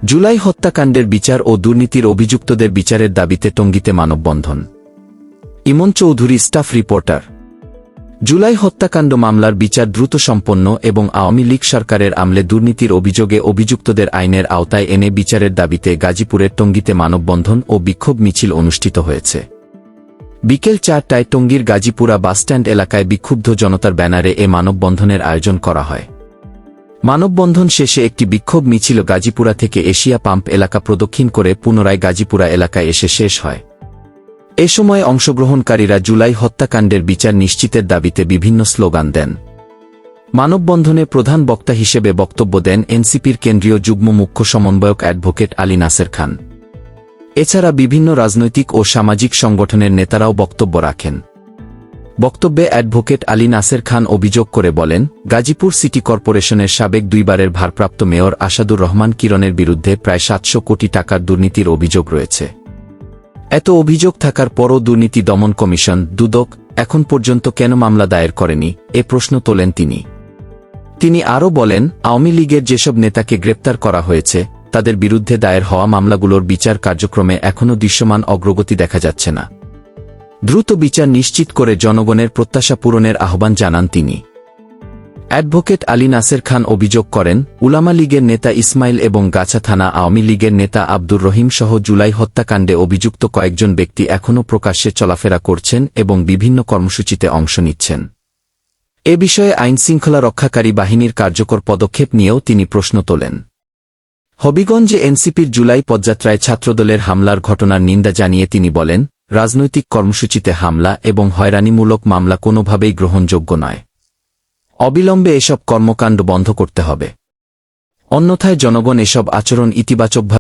জুলাই হত্যাকাণ্ডের বিচার ও দুর্নীতির অভিযুক্তদের বিচারের দাবিতে টঙ্গীতে মানববন্ধন। ইমন চৌধুরী, স্টাফ রিপোর্টার। জুলাই হত্যাকাণ্ড মামলার বিচার দ্রুত সম্পন্ন এবং আওয়ামী লীগ সরকারের আমলে দুর্নীতির অভিযোগে অভিযুক্তদের আইনের আওতায় এনে বিচারের দাবিতে গাজীপুরের টঙ্গীতে মানববন্ধন ও বিক্ষোভ মিছিল অনুষ্ঠিত হয়েছে। বিকেল ৪টায় টঙ্গীর গাজীপুরা বাসস্ট্যান্ড এলাকায় বিক্ষুব্ধ জনতার ব্যানারে এ মানববন্ধনের আয়োজন করা হয়। মানববন্ধন শেষে একটি বিক্ষোভ মিছিল গাজীপুরা থেকে এশিয়া পাম্প এলাকা প্রদক্ষিণ করে পুনরায় গাজীপুরা এলাকায় এসে শেষ হয়। এ সময় অংশগ্রহণকারীরা জুলাই হত্যাকাণ্ডের বিচার নিশ্চিতের দাবিতে বিভিন্ন স্লোগান দেন। মানববন্ধনে প্রধান বক্তা হিসেবে বক্তব্য দেন এনসিপির কেন্দ্রীয় যুগ্ম মুখ্য সমন্বয়ক অ্যাডভোকেট আলী নাসের খান। এছাড়া বিভিন্ন রাজনৈতিক ও সামাজিক সংগঠনের নেতারাও বক্তব্য রাখেন। বক্তব্যে অ্যাডভোকেট আলী নাসের খান অভিযোগ করে বলেন, গাজীপুর সিটি কর্পোরেশনের সাবেক দুইবারের ভারপ্রাপ্ত মেয়র আসাদুর রহমান কিরণের বিরুদ্ধে প্রায় ৭০০ কোটি টাকার দুর্নীতির অভিযোগ রয়েছে। এত অভিযোগ থাকার পরও দুর্নীতি দমন কমিশন দুদক এখন পর্যন্ত কেন মামলা দায়ের করেনি, এ প্রশ্ন তোলেন তিনি আরও বলেন, আওয়ামী লীগের যেসব নেতাকে গ্রেপ্তার করা হয়েছে তাদের বিরুদ্ধে দায়ের হওয়া মামলাগুলোর বিচার কার্যক্রমে এখনও দৃশ্যমান অগ্রগতি দেখা যাচ্ছে না। দ্রুত বিচার নিশ্চিত করে জনগণের প্রত্যাশা পূরণের আহ্বান জানান তিনি। অ্যাডভোকেট আলী নাসের খান অভিযোগ করেন, উলামা লীগের নেতা ইসমাইল এবং গাছা থানা আওয়ামী লীগের নেতা আব্দুর রহিম সহ জুলাই হত্যাকাণ্ডে অভিযুক্ত কয়েকজন ব্যক্তি এখনও প্রকাশ্যে চলাফেরা করছেন এবং বিভিন্ন কর্মসূচিতে অংশ নিচ্ছেন। এ বিষয়ে আইনশৃঙ্খলা রক্ষাকারী বাহিনীর কার্যকর পদক্ষেপ নিয়েও তিনি প্রশ্ন তোলেন। হবিগঞ্জে এনসিপির জুলাই পদযাত্রায় ছাত্রদলের হামলার ঘটনার নিন্দা জানিয়ে তিনি বলেন, রাজনৈতিক কর্মসূচিতে হামলা এবং হয়রানিমূলক মামলা কোনোভাবেই গ্রহণযোগ্য নয়। অবিলম্বে এসব কর্মকাণ্ড বন্ধ করতে হবে, অন্যথায় জনগণ এসব আচরণ ইতিবাচকভাবে